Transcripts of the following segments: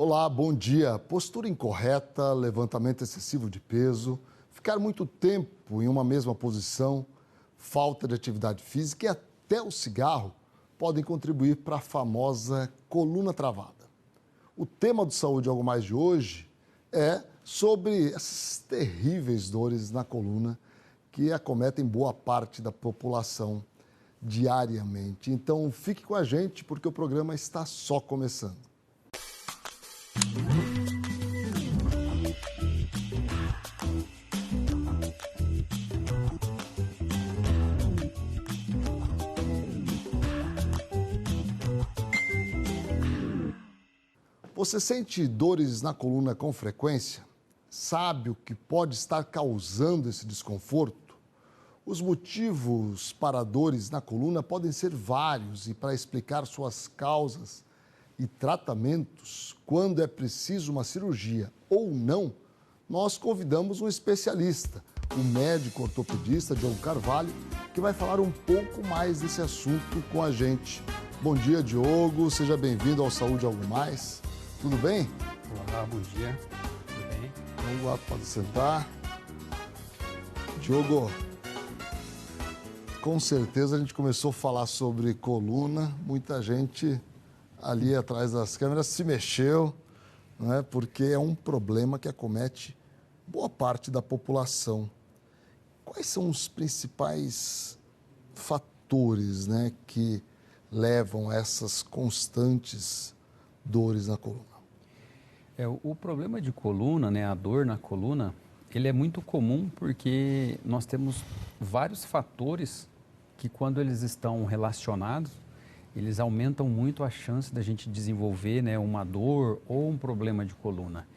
Olá, bom dia. Postura incorreta, levantamento excessivo de peso, ficar muito tempo em uma mesma posição, falta de atividade física e até o cigarro podem contribuir para a famosa coluna travada. O tema do Saúde Algo Mais de hoje é sobre essas terríveis dores na coluna que acometem boa parte da população diariamente. Então, fique com a gente porque o programa está só começando. Você sente dores na coluna com frequência? Sabe o que pode estar causando esse desconforto? Os motivos para dores na coluna podem ser vários e para explicar suas causas e tratamentos, quando é preciso uma cirurgia ou não, nós convidamos um especialista, o médico ortopedista Diogo Carvalho, que vai falar um pouco mais desse assunto com a gente. Bom dia, Diogo. Seja bem-vindo ao Saúde Algo Mais. Tudo bem? Olá, bom dia. Tudo bem? Vamos lá, pode sentar. Diogo, com certeza a gente começou a falar sobre coluna, muita gente ali atrás das câmeras se mexeu, não é? Porque é um problema que acomete boa parte da população. Quais são os principais fatores, né, que levam a essas constantes dores na coluna? O problema de coluna, né, a dor na coluna, ele é muito comum porque nós temos vários fatores que, quando eles estão relacionados, eles aumentam muito a chance da gente desenvolver, né, uma dor ou um problema de coluna.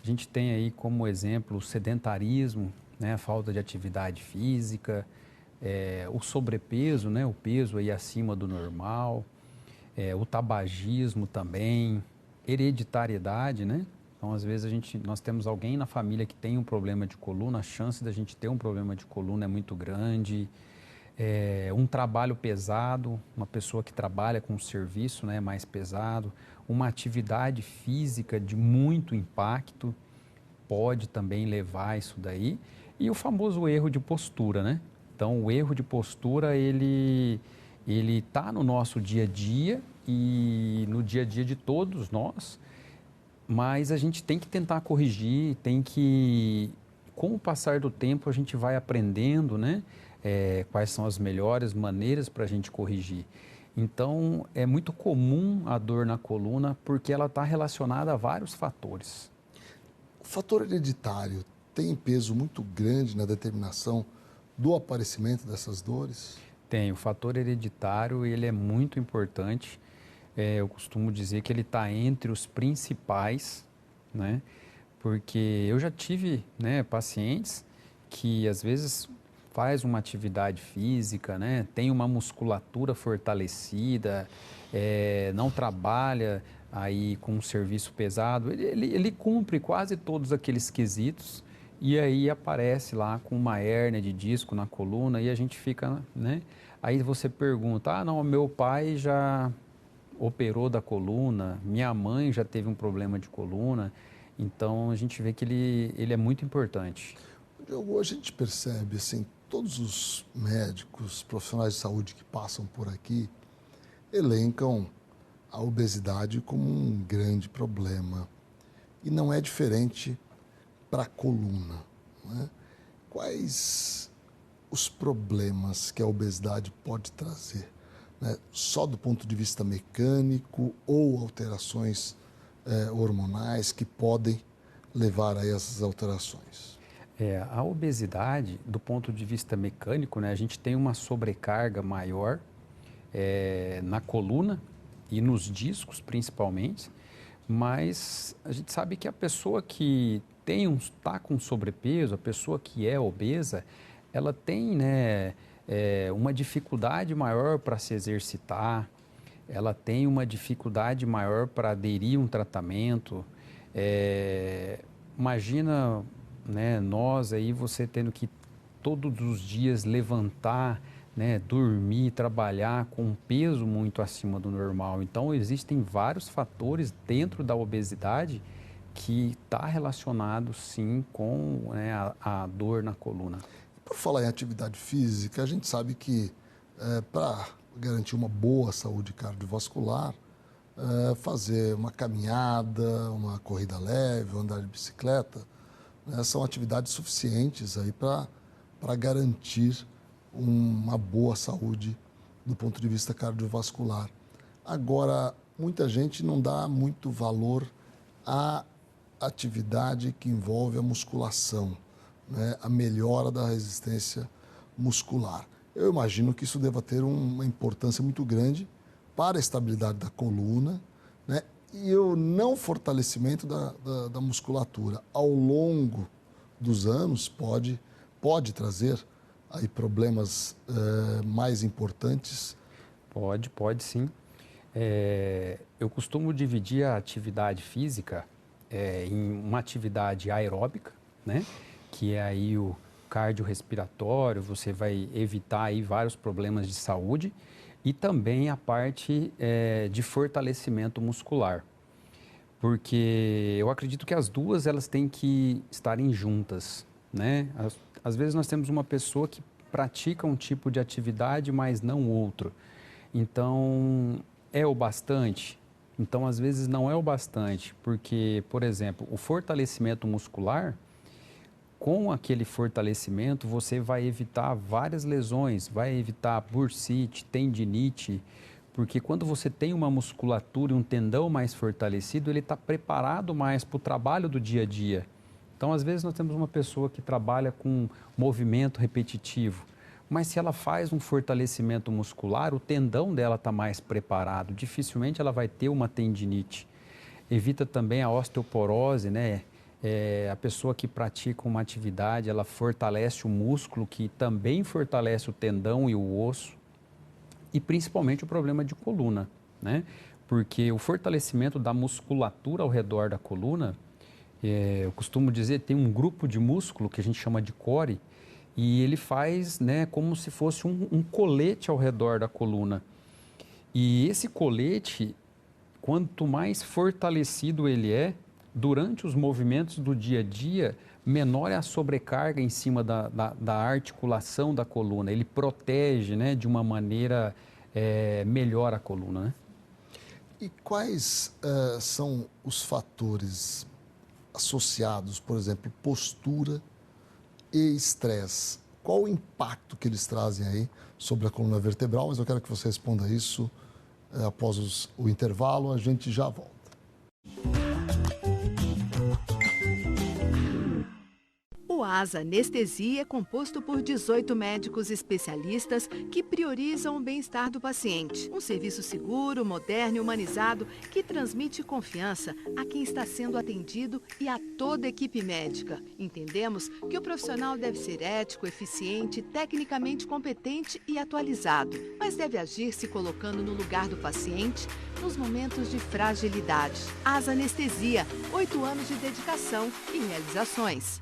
A gente tem aí como exemplo o sedentarismo, né, a falta de atividade física, o sobrepeso, né, o peso aí acima do normal, o tabagismo também, hereditariedade, né? Então, às vezes, nós temos alguém na família que tem um problema de coluna, a chance da gente ter um problema de coluna é muito grande. Um trabalho pesado, uma pessoa que trabalha com um serviço, né, mais pesado, uma atividade física de muito impacto pode também levar a isso daí. E o famoso erro de postura, né? Então, o erro de postura, ele está no nosso dia a dia e no dia a dia de todos nós, mas a gente tem que tentar corrigir, com o passar do tempo, a gente vai aprendendo, né? Quais são as melhores maneiras para a gente corrigir. Então, é muito comum a dor na coluna porque ela está relacionada a vários fatores. O fator hereditário tem peso muito grande na determinação do aparecimento dessas dores? Tem, o fator hereditário, ele é muito importante. Eu costumo dizer que ele está entre os principais, né? Porque eu já tive, né, pacientes que às vezes faz uma atividade física, né, tem uma musculatura fortalecida, não trabalha aí com um serviço pesado, ele cumpre quase todos aqueles quesitos e aí aparece lá com uma hérnia de disco na coluna e a gente fica, né? Aí você pergunta, não, meu pai já operou da coluna, minha mãe já teve um problema de coluna, então a gente vê que ele é muito importante. A gente percebe, assim, todos os médicos, profissionais de saúde que passam por aqui, elencam a obesidade como um grande problema. E não é diferente para a coluna, não é? Quais os problemas que a obesidade pode trazer? Né? Só do ponto de vista mecânico ou alterações hormonais que podem levar a essas alterações? A obesidade, do ponto de vista mecânico, né, a gente tem uma sobrecarga maior na coluna e nos discos, principalmente, mas a gente sabe que a pessoa que está com sobrepeso, a pessoa que é obesa, ela tem, né, uma dificuldade maior para se exercitar, ela tem uma dificuldade maior para aderir a um tratamento. Imagina, né, nós aí, você tendo que todos os dias levantar, né, dormir, trabalhar com um peso muito acima do normal. Então, existem vários fatores dentro da obesidade que está relacionado, sim, com, né, a dor na coluna. Por falar em atividade física, a gente sabe que para garantir uma boa saúde cardiovascular, fazer uma caminhada, uma corrida leve, andar de bicicleta, né, são atividades suficientes aí para garantir uma boa saúde do ponto de vista cardiovascular. Agora, muita gente não dá muito valor à atividade que envolve a musculação, né, a melhora da resistência muscular. Eu imagino que isso deva ter uma importância muito grande para a estabilidade da coluna, né, e o não fortalecimento da musculatura ao longo dos anos pode trazer aí problemas mais importantes? Pode sim. Eu costumo dividir a atividade física em uma atividade aeróbica, né? Que é aí o cardiorrespiratório, você vai evitar aí vários problemas de saúde, e também a parte de fortalecimento muscular. Porque eu acredito que as duas elas têm que estarem juntas, né? Às vezes nós temos uma pessoa que pratica um tipo de atividade, mas não outro. Então, é o bastante? Então, às vezes não é o bastante, porque, por exemplo, o fortalecimento muscular, com aquele fortalecimento, você vai evitar várias lesões, vai evitar bursite, tendinite, porque quando você tem uma musculatura e um tendão mais fortalecido, ele está preparado mais para o trabalho do dia a dia. Então, às vezes, nós temos uma pessoa que trabalha com movimento repetitivo, mas se ela faz um fortalecimento muscular, o tendão dela está mais preparado, dificilmente ela vai ter uma tendinite. Evita também a osteoporose, né? A pessoa que pratica uma atividade, ela fortalece o músculo, que também fortalece o tendão e o osso, e principalmente o problema de coluna, né? Porque o fortalecimento da musculatura ao redor da coluna, eu costumo dizer, tem um grupo de músculo que a gente chama de core, e ele faz, né, como se fosse um colete ao redor da coluna. E esse colete, quanto mais fortalecido ele é, durante os movimentos do dia a dia, menor é a sobrecarga em cima da articulação da coluna. Ele protege, né, de uma maneira melhor a coluna, né? E quais são os fatores associados, por exemplo, postura e estresse? Qual o impacto que eles trazem aí sobre a coluna vertebral? Mas eu quero que você responda isso após o intervalo. A gente já volta. O Asa Anestesia é composto por 18 médicos especialistas que priorizam o bem-estar do paciente. Um serviço seguro, moderno e humanizado que transmite confiança a quem está sendo atendido e a toda a equipe médica. Entendemos que o profissional deve ser ético, eficiente, tecnicamente competente e atualizado, mas deve agir se colocando no lugar do paciente nos momentos de fragilidade. Asa Anestesia, 8 anos de dedicação e realizações.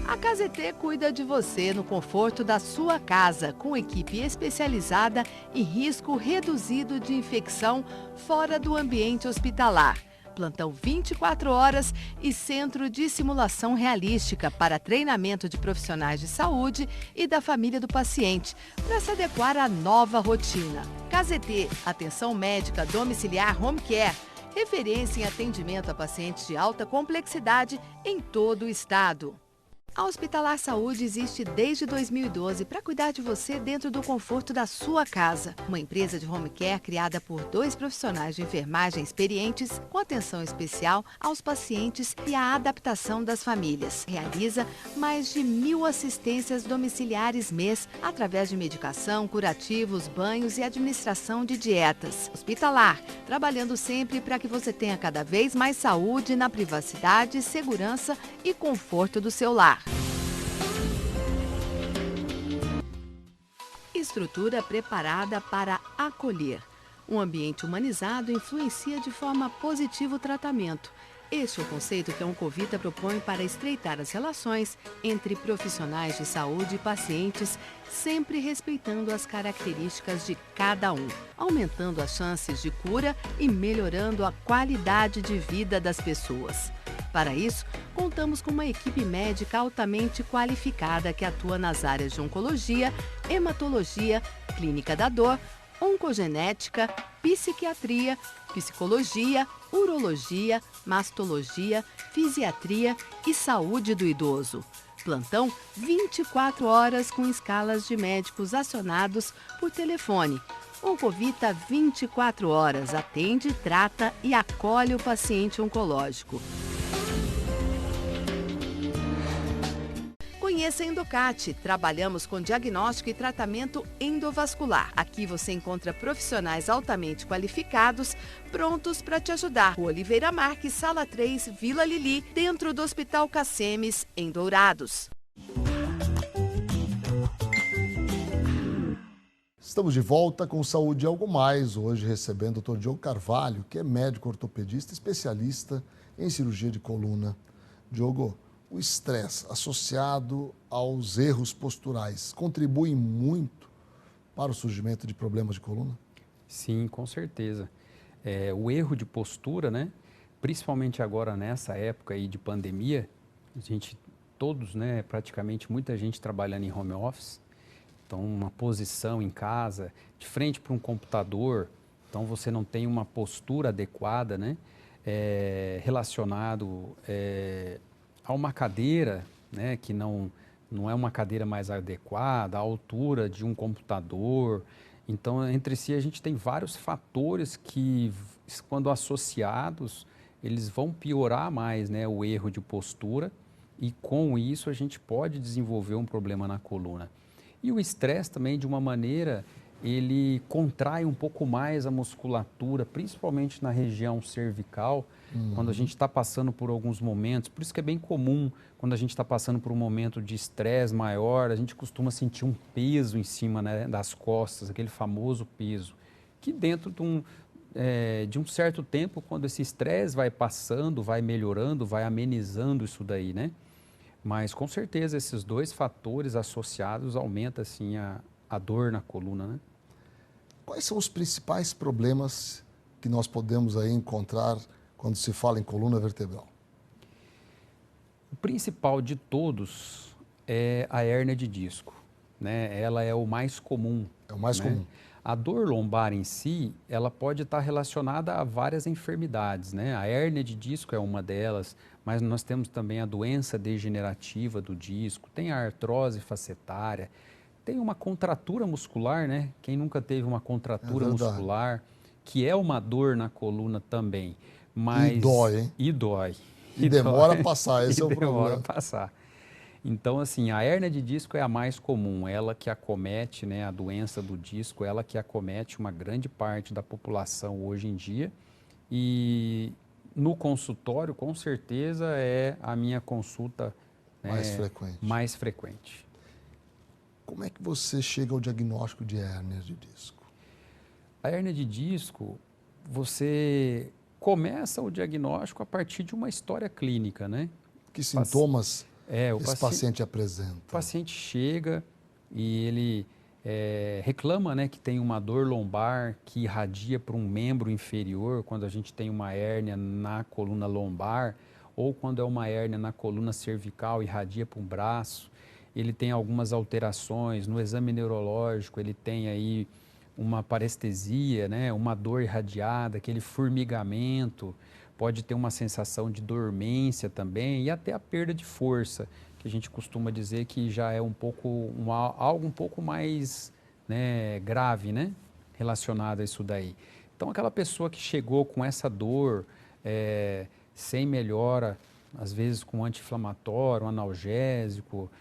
A KZT cuida de você no conforto da sua casa, com equipe especializada e risco reduzido de infecção fora do ambiente hospitalar. Plantão 24 horas e centro de simulação realística para treinamento de profissionais de saúde e da família do paciente, para se adequar à nova rotina. KZT, atenção médica domiciliar home care, referência em atendimento a pacientes de alta complexidade em todo o estado. A Hospitalar Saúde existe desde 2012 para cuidar de você dentro do conforto da sua casa. Uma empresa de home care criada por 2 profissionais de enfermagem experientes com atenção especial aos pacientes e a adaptação das famílias. Realiza mais de 1.000 assistências domiciliares mês através de medicação, curativos, banhos e administração de dietas. Hospitalar, trabalhando sempre para que você tenha cada vez mais saúde na privacidade, segurança e conforto do seu lar. Estrutura preparada para acolher. Um ambiente humanizado influencia de forma positiva o tratamento. Este é o conceito que a Oncovita propõe para estreitar as relações entre profissionais de saúde e pacientes, sempre respeitando as características de cada um, aumentando as chances de cura e melhorando a qualidade de vida das pessoas. Para isso, contamos com uma equipe médica altamente qualificada que atua nas áreas de oncologia, hematologia, clínica da dor, oncogenética, psiquiatria, psicologia, urologia, mastologia, fisiatria e saúde do idoso. Plantão 24 horas com escalas de médicos acionados por telefone. Oncovita 24 horas atende, trata e acolhe o paciente oncológico. Conheça a Endocate. Trabalhamos com diagnóstico e tratamento endovascular. Aqui você encontra profissionais altamente qualificados, prontos para te ajudar. Rua Oliveira Marques, Sala 3, Vila Lili, dentro do Hospital Cacemes, em Dourados. Estamos de volta com Saúde e Algo Mais, hoje recebendo o Dr. Diogo Carvalho, que é médico ortopedista especialista em cirurgia de coluna. Diogo, o estresse associado aos erros posturais contribui muito para o surgimento de problemas de coluna? Sim, com certeza. O erro de postura, né? Principalmente agora nessa época aí de pandemia, todos, né, praticamente muita gente trabalhando em home office, então uma posição em casa, de frente para um computador, então você não tem uma postura adequada, né? Relacionado a uma cadeira, né, que não é uma cadeira mais adequada, a altura de um computador. Então, entre si, a gente tem vários fatores que, quando associados, eles vão piorar mais, né, o erro de postura e, com isso, a gente pode desenvolver um problema na coluna. E o estresse também, de uma maneira, ele contrai um pouco mais a musculatura, principalmente na região cervical, quando a gente está passando por alguns momentos. Por isso que é bem comum, quando a gente está passando por um momento de estresse maior, a gente costuma sentir um peso em cima, né, das costas, aquele famoso peso, que dentro de um certo tempo, quando esse estresse vai passando, vai melhorando, vai amenizando isso daí, né? Mas, com certeza, esses dois fatores associados aumentam, assim, a dor na coluna, né? Quais são os principais problemas que nós podemos aí encontrar quando se fala em coluna vertebral? O principal de todos é a hérnia de disco, né? Ela é o mais comum. É o mais comum. A dor lombar em si, ela pode estar relacionada a várias enfermidades, né? A hérnia de disco é uma delas, mas nós temos também a doença degenerativa do disco, tem a artrose facetária, tem uma contratura muscular, né? Quem nunca teve uma contratura muscular, que é uma dor na coluna também. Mas... E dói, hein? E dói. E demora a passar, esse é o problema. Demora a passar. Então, assim, a hérnia de disco é a mais comum, ela que acomete, né, a doença do disco, ela que acomete uma grande parte da população hoje em dia. E no consultório, com certeza, é a minha consulta mais frequente. Como é que você chega ao diagnóstico de hérnia de disco? A hérnia de disco, você começa o diagnóstico a partir de uma história clínica, né? Que sintomas esse paciente apresenta? O paciente chega e ele reclama, né, que tem uma dor lombar que irradia para um membro inferior, quando a gente tem uma hérnia na coluna lombar, ou quando é uma hérnia na coluna cervical, irradia para um braço. Ele tem algumas alterações no exame neurológico, ele tem aí uma parestesia, né, uma dor irradiada, aquele formigamento, pode ter uma sensação de dormência também e até a perda de força, que a gente costuma dizer que já é algo um pouco mais, né, grave, né, relacionado a isso daí. Então, aquela pessoa que chegou com essa dor, sem melhora, às vezes com anti-inflamatório, um analgésico,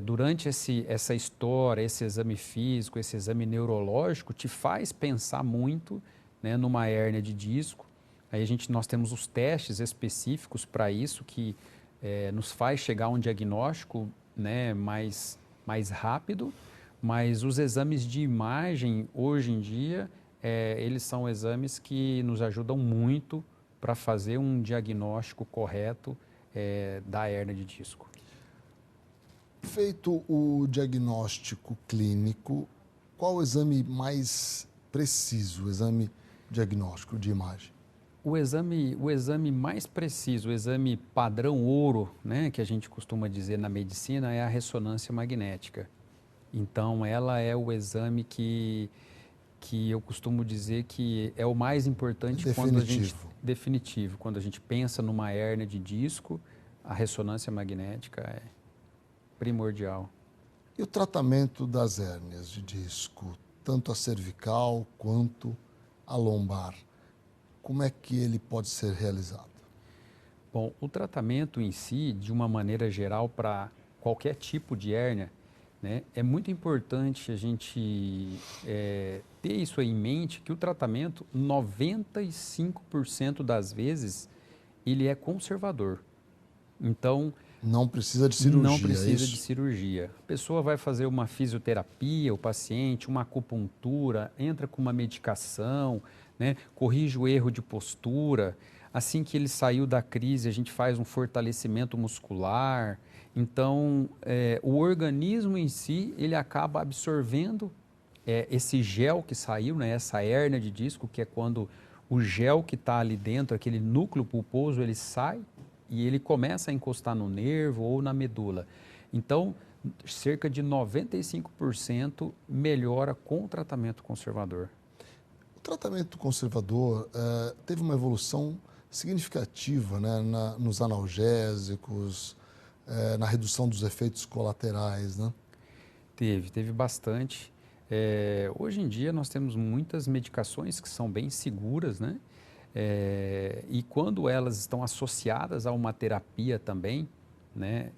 durante essa história, esse exame físico, esse exame neurológico, te faz pensar muito, né, numa hérnia de disco. Aí nós temos os testes específicos para isso, que nos faz chegar a um diagnóstico, né, mais rápido, mas os exames de imagem, hoje em dia, eles são exames que nos ajudam muito para fazer um diagnóstico correto da hérnia de disco. Feito o diagnóstico clínico, qual o exame mais preciso, o exame diagnóstico de imagem? O exame mais preciso, o exame padrão ouro, né, que a gente costuma dizer na medicina, é a ressonância magnética. Então, ela é o exame que eu costumo dizer que é o mais importante definitivo. Quando a gente pensa numa hérnia de disco, a ressonância magnética é primordial. E o tratamento das hérnias de disco, tanto a cervical quanto a lombar, como é que ele pode ser realizado? Bom, o tratamento em si, de uma maneira geral, para qualquer tipo de hérnia, né, é muito importante a gente ter isso em mente, que o tratamento, 95% das vezes, ele é conservador. Então, não precisa de cirurgia. Não precisa de cirurgia. A pessoa vai fazer uma fisioterapia, o paciente, uma acupuntura, entra com uma medicação, né, corrige o erro de postura. Assim que ele saiu da crise, a gente faz um fortalecimento muscular. Então, o organismo em si, ele acaba absorvendo esse gel que saiu, né, essa hérnia de disco, que é quando o gel que está ali dentro, aquele núcleo pulposo, ele sai e ele começa a encostar no nervo ou na medula. Então, cerca de 95% melhora com o tratamento conservador. O tratamento conservador teve uma evolução significativa, né, nos analgésicos, na redução dos efeitos colaterais, né? Teve bastante. Hoje em dia nós temos muitas medicações que são bem seguras, né? E quando elas estão associadas a uma terapia também, né,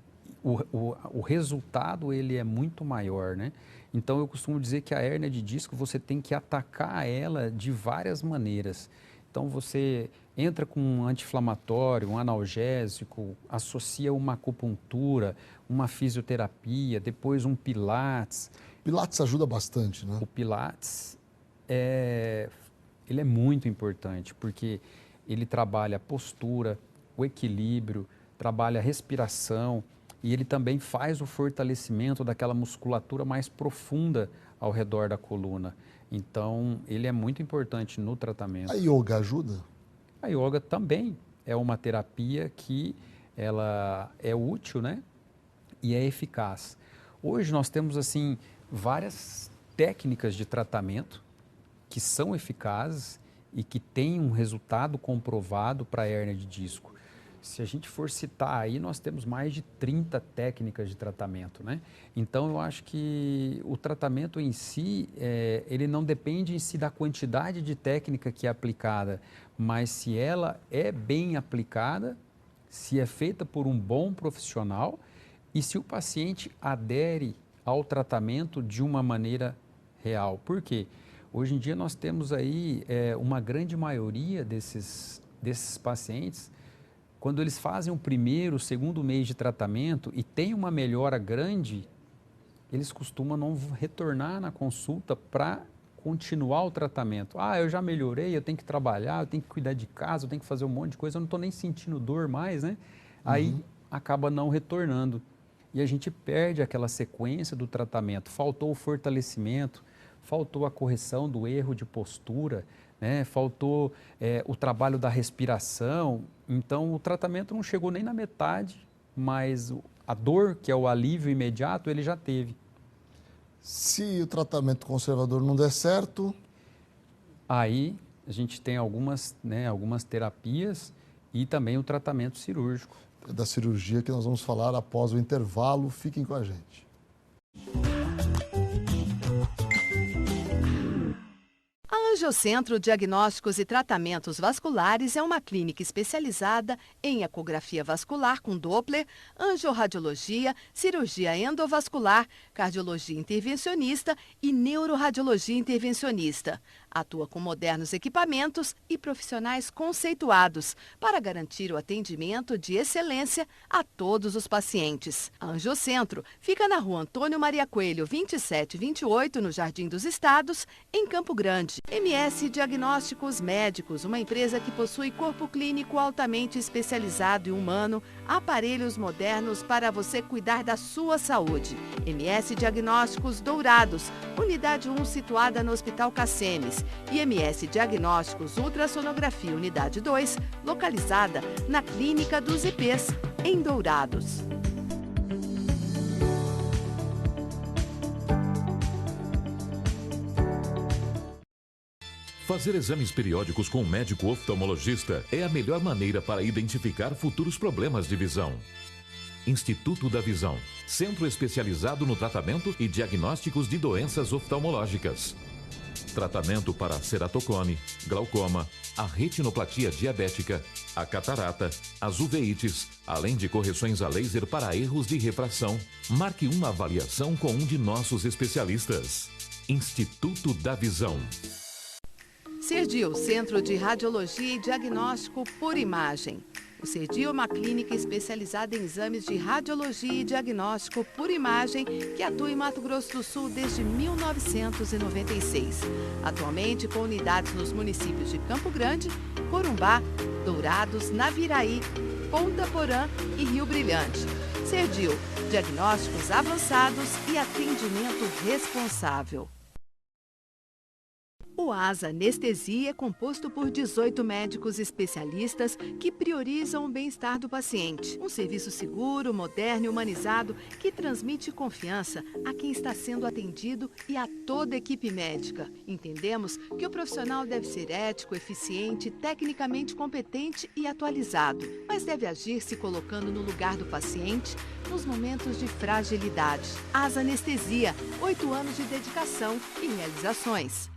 o resultado ele é muito maior, né? Então eu costumo dizer que a hérnia de disco você tem que atacar ela de várias maneiras. Então você entra com um anti-inflamatório, um analgésico, associa uma acupuntura, uma fisioterapia, depois um pilates. Pilates ajuda bastante, né? O pilates ele é muito importante, porque ele trabalha a postura, o equilíbrio, trabalha a respiração e ele também faz o fortalecimento daquela musculatura mais profunda ao redor da coluna. Então, ele é muito importante no tratamento. A yoga ajuda? A yoga também é uma terapia que ela é útil, né? E é eficaz. Hoje nós temos, assim, várias técnicas de tratamento que são eficazes e que têm um resultado comprovado para a hérnia de disco. Se a gente for citar aí, nós temos mais de 30 técnicas de tratamento, né? Então, eu acho que o tratamento em si, ele não depende em si da quantidade de técnica que é aplicada, mas se ela é bem aplicada, se é feita por um bom profissional e se o paciente adere ao tratamento de uma maneira real. Por quê? Hoje em dia nós temos aí uma grande maioria desses pacientes, quando eles fazem o primeiro, o segundo mês de tratamento e tem uma melhora grande, eles costumam não retornar na consulta para continuar o tratamento. Ah, eu já melhorei, eu tenho que trabalhar, eu tenho que cuidar de casa, eu tenho que fazer um monte de coisa, eu não estou nem sentindo dor mais, né? Aí acaba não retornando. E a gente perde aquela sequência do tratamento. Faltou o fortalecimento, faltou a correção do erro de postura, né? Faltou o trabalho da respiração. Então, o tratamento não chegou nem na metade, mas a dor, que é o alívio imediato, ele já teve. Se o tratamento conservador não der certo... Aí, a gente tem algumas terapias e também o tratamento cirúrgico. É da cirurgia que nós vamos falar após o intervalo. Fiquem com a gente. A Angiocentro Diagnósticos e Tratamentos Vasculares é uma clínica especializada em ecografia vascular com Doppler, angiorradiologia, cirurgia endovascular, cardiologia intervencionista e neuroradiologia intervencionista. Atua com modernos equipamentos e profissionais conceituados para garantir o atendimento de excelência a todos os pacientes. A Angiocentro fica na Rua Antônio Maria Coelho, 2728, no Jardim dos Estados, em Campo Grande. MS Diagnósticos Médicos, uma empresa que possui corpo clínico altamente especializado e humano, aparelhos modernos para você cuidar da sua saúde. MS Diagnósticos Dourados, Unidade 1 situada no Hospital Cassemes. E MS Diagnósticos Ultrassonografia Unidade 2, localizada na Clínica dos IPs, em Dourados. Fazer exames periódicos com um médico oftalmologista é a melhor maneira para identificar futuros problemas de visão. Instituto da Visão, centro especializado no tratamento e diagnósticos de doenças oftalmológicas. Tratamento para ceratocone, glaucoma, a retinoplatia diabética, a catarata, as uveites, além de correções a laser para erros de refração. Marque uma avaliação com um de nossos especialistas. Instituto da Visão. Cerdil, Centro de Radiologia e Diagnóstico por Imagem. O Cerdil é uma clínica especializada em exames de radiologia e diagnóstico por imagem que atua em Mato Grosso do Sul desde 1996. Atualmente com unidades nos municípios de Campo Grande, Corumbá, Dourados, Naviraí, Ponta Porã e Rio Brilhante. Cerdil, diagnósticos avançados e atendimento responsável. O ASA Anestesia é composto por 18 médicos especialistas que priorizam o bem-estar do paciente. Um serviço seguro, moderno e humanizado que transmite confiança a quem está sendo atendido e a toda a equipe médica. Entendemos que o profissional deve ser ético, eficiente, tecnicamente competente e atualizado, mas deve agir se colocando no lugar do paciente nos momentos de fragilidade. ASA Anestesia, 8 anos de dedicação e realizações.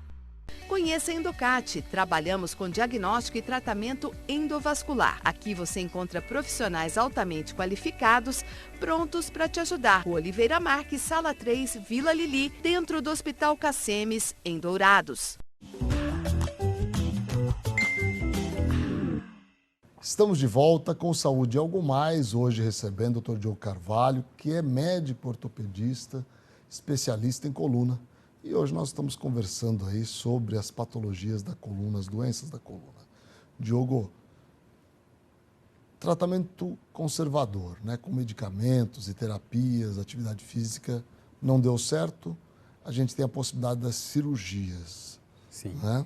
Conheça a Endocate. Trabalhamos com diagnóstico e tratamento endovascular. Aqui você encontra profissionais altamente qualificados, prontos para te ajudar. Rua Oliveira Marques, Sala 3, Vila Lili, dentro do Hospital Cassemes, em Dourados. Estamos de volta com Saúde e Algo Mais, hoje recebendo o Dr. Diogo Carvalho, que é médico ortopedista, especialista em coluna. E hoje nós estamos conversando aí sobre as patologias da coluna, as doenças da coluna. Diogo, tratamento conservador, né, com medicamentos e terapias, atividade física, não deu certo, a gente tem a possibilidade das cirurgias. Sim. Né?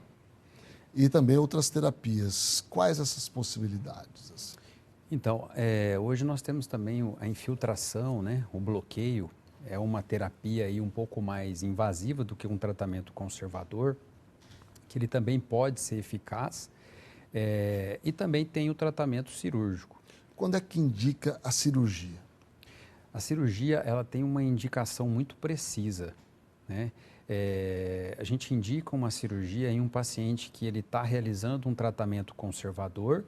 E também outras terapias. Quais essas possibilidades? Então, hoje nós temos também a infiltração, né, o bloqueio. É uma terapia aí um pouco mais invasiva do que um tratamento conservador, que ele também pode ser eficaz, e também tem o tratamento cirúrgico. Quando é que indica a cirurgia? A cirurgia ela tem uma indicação muito precisa, né? A gente indica uma cirurgia em um paciente que ele está realizando um tratamento conservador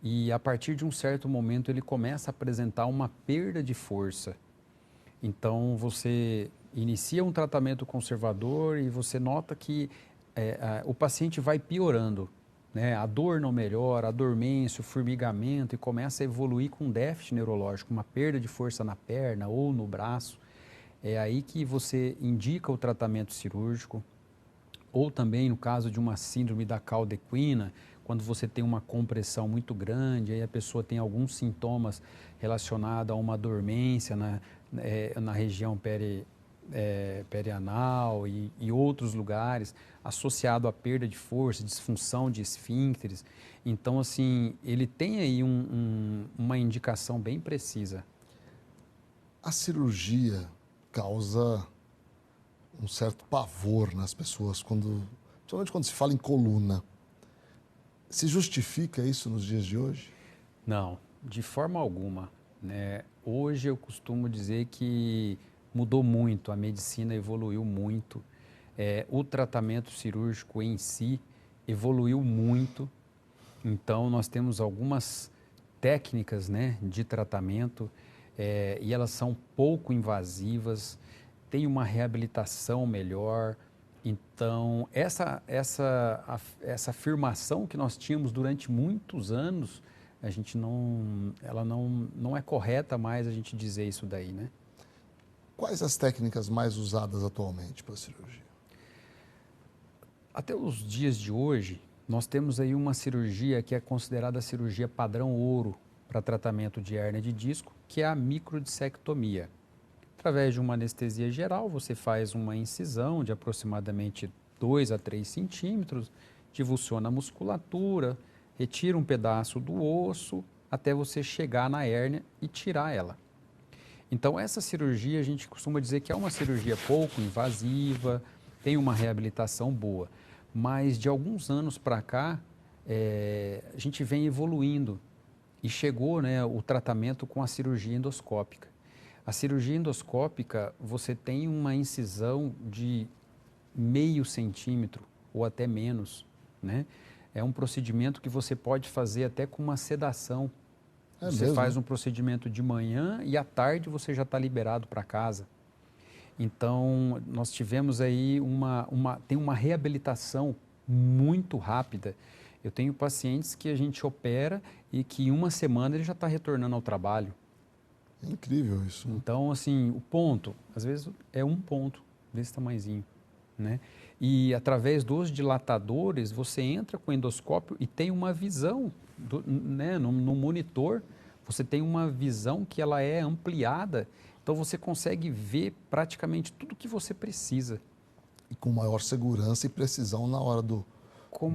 e a partir de um certo momento ele começa a apresentar uma perda de força. Então, você inicia um tratamento conservador e você nota que o paciente vai piorando, né? A dor não melhora, a dormência, o formigamento e começa a evoluir com um déficit neurológico, uma perda de força na perna ou no braço. É aí que você indica o tratamento cirúrgico ou também no caso de uma síndrome da cauda equina, quando você tem uma compressão muito grande, aí a pessoa tem alguns sintomas relacionados a uma dormência na região perianal e outros lugares, associado à perda de força, disfunção de esfíncteres. Então, assim, ele tem aí uma indicação bem precisa. A cirurgia causa um certo pavor nas pessoas, principalmente quando se fala em coluna. Se justifica isso nos dias de hoje? Não, de forma alguma, né? Hoje eu costumo dizer que mudou muito, a medicina evoluiu muito, o tratamento cirúrgico em si evoluiu muito, então nós temos algumas técnicas, né, de tratamento e elas são pouco invasivas, tem uma reabilitação melhor, Então, essa afirmação que nós tínhamos durante muitos anos, ela não é correta mais a gente dizer isso daí, né? Quais as técnicas mais usadas atualmente para a cirurgia? Até os dias de hoje, nós temos aí uma cirurgia que é considerada a cirurgia padrão ouro para tratamento de hérnia de disco, que é a microdissectomia. Através de uma anestesia geral, você faz uma incisão de aproximadamente 2 a 3 centímetros, divulsiona a musculatura, retira um pedaço do osso até você chegar na hérnia e tirar ela. Então, essa cirurgia a gente costuma dizer que é uma cirurgia pouco invasiva, tem uma reabilitação boa. Mas de alguns anos para cá, a gente vem evoluindo e chegou, né, o tratamento com a cirurgia endoscópica. A cirurgia endoscópica, você tem uma incisão de 0,5 centímetro ou até menos, né? É um procedimento que você pode fazer até com uma sedação. Você faz um procedimento de manhã e à tarde você já está liberado para casa. Então, nós tivemos aí tem uma reabilitação muito rápida. Eu tenho pacientes que a gente opera e que em uma semana ele já está retornando ao trabalho. É incrível isso. Então, assim, o ponto, às vezes é um ponto desse tamanhozinho, né? E através dos dilatadores, você entra com o endoscópio e tem uma visão, né? No monitor, você tem uma visão que ela é ampliada, então você consegue ver praticamente tudo que você precisa. E com maior segurança e precisão na hora do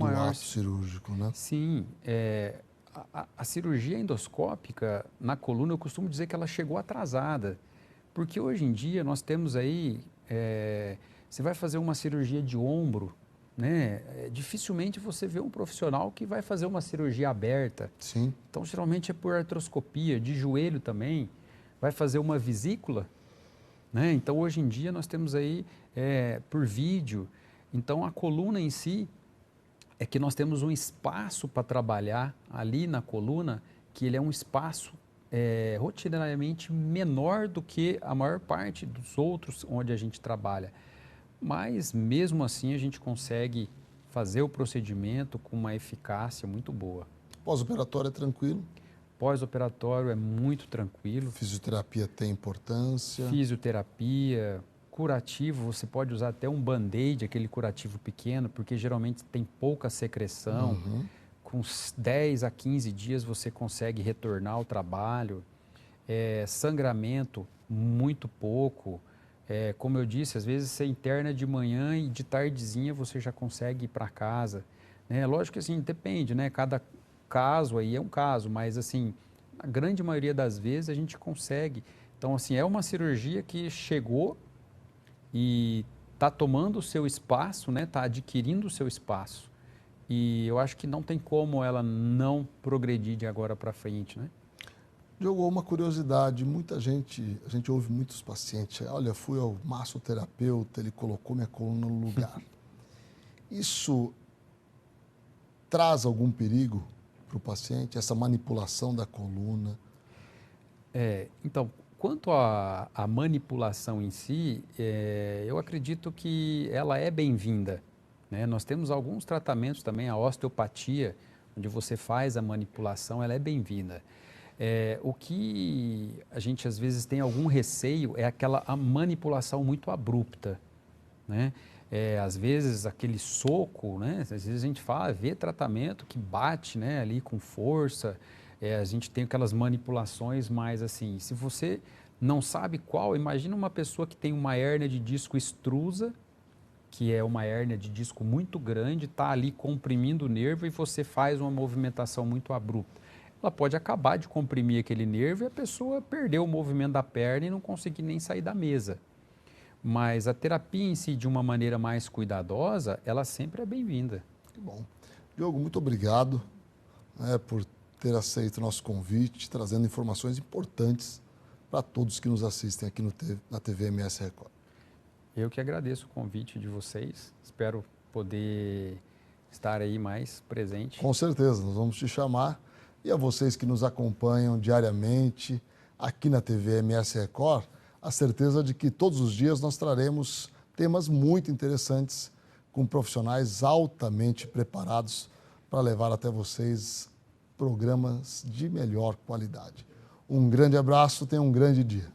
ato cirúrgico, né? Sim, a cirurgia endoscópica na coluna, eu costumo dizer que ela chegou atrasada, porque hoje em dia nós temos aí, você vai fazer uma cirurgia de ombro, né? Dificilmente você vê um profissional que vai fazer uma cirurgia aberta. Sim. Então, geralmente é por artroscopia, de joelho também, vai fazer uma vesícula, né? Então, hoje em dia nós temos aí por vídeo. Então, a coluna em si, é que nós temos um espaço para trabalhar ali na coluna, que ele é um espaço rotineiramente menor do que a maior parte dos outros onde a gente trabalha. Mas, mesmo assim, a gente consegue fazer o procedimento com uma eficácia muito boa. Pós-operatório é tranquilo? Pós-operatório é muito tranquilo. Fisioterapia tem importância? Fisioterapia, curativo, você pode usar até um band-aid, aquele curativo pequeno, porque geralmente tem pouca secreção. Uhum. Com 10 a 15 dias você consegue retornar ao trabalho. Sangramento, muito pouco. Como eu disse, às vezes você interna de manhã e de tardezinha você já consegue ir para casa. Lógico que assim, depende, né? Cada caso aí é um caso, mas assim, a grande maioria das vezes a gente consegue. Então, assim, é uma cirurgia que chegou e está tomando o seu espaço, né? Está adquirindo o seu espaço. E eu acho que não tem como ela não progredir de agora para frente, né? Diogo, uma curiosidade, a gente ouve muitos pacientes, olha, fui ao massoterapeuta, ele colocou minha coluna no lugar. Isso traz algum perigo para o paciente, essa manipulação da coluna? Então, quanto à manipulação em si, eu acredito que ela é bem-vinda, né? Nós temos alguns tratamentos também, a osteopatia, onde você faz a manipulação, ela é bem-vinda. O que a gente às vezes tem algum receio é a manipulação muito abrupta, né? Às vezes aquele soco, né? Às vezes a gente vê tratamento que bate, né, ali com força, a gente tem aquelas manipulações mais assim, se você não sabe qual, imagina uma pessoa que tem uma hérnia de disco extrusa, que é uma hérnia de disco muito grande, está ali comprimindo o nervo e você faz uma movimentação muito abrupta. Ela pode acabar de comprimir aquele nervo e a pessoa perder o movimento da perna e não conseguir nem sair da mesa. Mas a terapia em si, de uma maneira mais cuidadosa, ela sempre é bem-vinda. Que bom. Diogo, muito obrigado, né, por ter aceito o nosso convite, trazendo informações importantes para todos que nos assistem aqui na TV MS Record. Eu que agradeço o convite de vocês. Espero poder estar aí mais presente. Com certeza, nós vamos te chamar. E a vocês que nos acompanham diariamente aqui na TV MS Record, a certeza de que todos os dias nós traremos temas muito interessantes com profissionais altamente preparados para levar até vocês programas de melhor qualidade. Um grande abraço, tenha um grande dia.